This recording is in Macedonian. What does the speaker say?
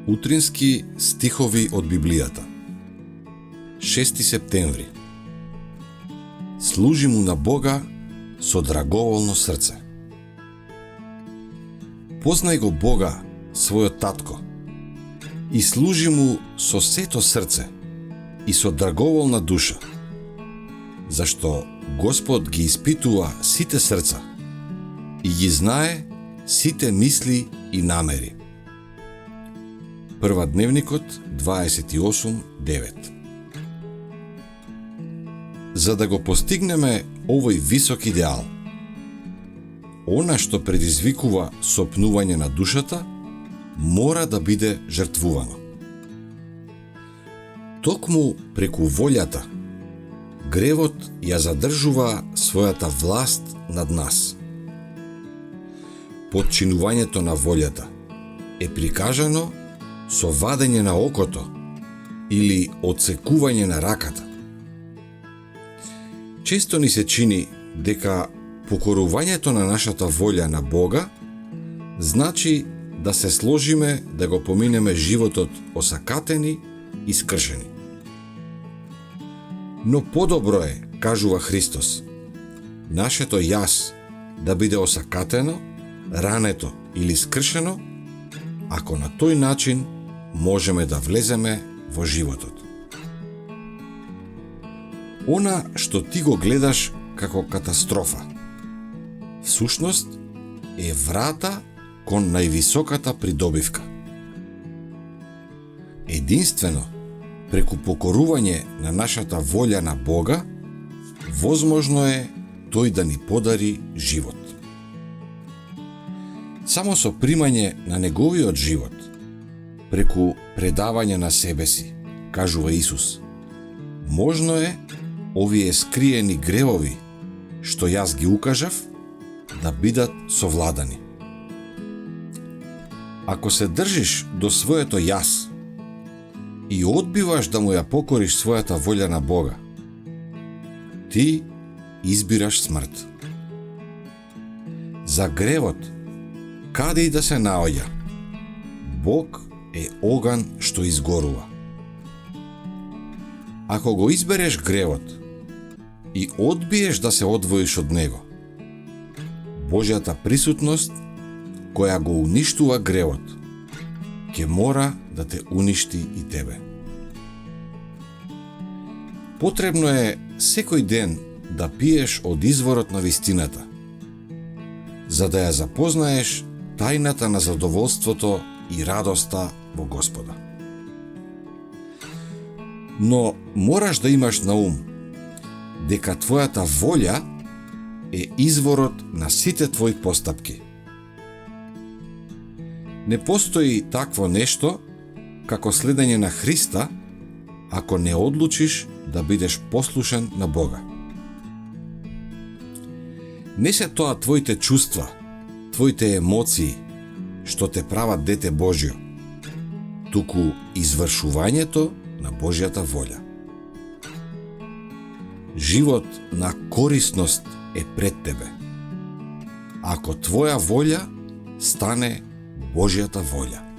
Утрински стихови од Библијата. 6 септември. Служи му на Бога со драговолно срце. Познај го Бога, својот татко, и служи му со сето срце и со драговолна душа, зашто Господ ги испитува сите срца и ги знае сите мисли и намери. Прва Дневникот 28:9. За да го постигнеме овој висок идеал, она што предизвикува сопнување на душата, мора да биде жртвувано. Токму преку волјата, гревот ја задржува својата власт над нас. Подчинувањето на волјата е прикажано со вадење на окото или одсекување на раката. Често ни се чини дека покорувањето на нашата волја на Бога значи да се сложиме да го поминеме животот осакатени и скршени. Но подобро е, кажува Христос, нашето јас да биде осакатено, рането или скршено, ако на тој начин можеме да влеземе во животот. Она што ти го гледаш како катастрофа, всушност е врата кон највисоката придобивка. Единствено, преку покорување на нашата волја на Бога, возможно е тој да ни подари живот. Само со примање на неговиот живот, преку предавање на себе си, кажува Исус, можно е овие скриени гревови, што јас ги укажав, да бидат совладани. Ако се држиш до своето јас и одбиваш да му ја покориш својата волја на Бога, ти избираш смрт. За гревот, каде и да се наоѓа, Бог е оган што изгорува. Ако го избереш гревот и одбиеш да се одвоиш од него, Божјата присутност, која го уништува гревот, ќе мора да те уништи и тебе. Потребно е секој ден да пиеш од изворот на вистината, за да ја запознаеш тајната на задоволството и радоста во Господа. Но мораш да имаш на ум дека твојата волја е изворот на сите твои постапки. Не постои такво нешто како следење на Христа ако не одлучиш да бидеш послушен на Бога. Не се тоа твоите чувства, твоите емоции што те прават дете Божјо, туку извршувањето на Божјата волја. Живот на корисност е пред тебе, ако твоја волја стане Божјата волја.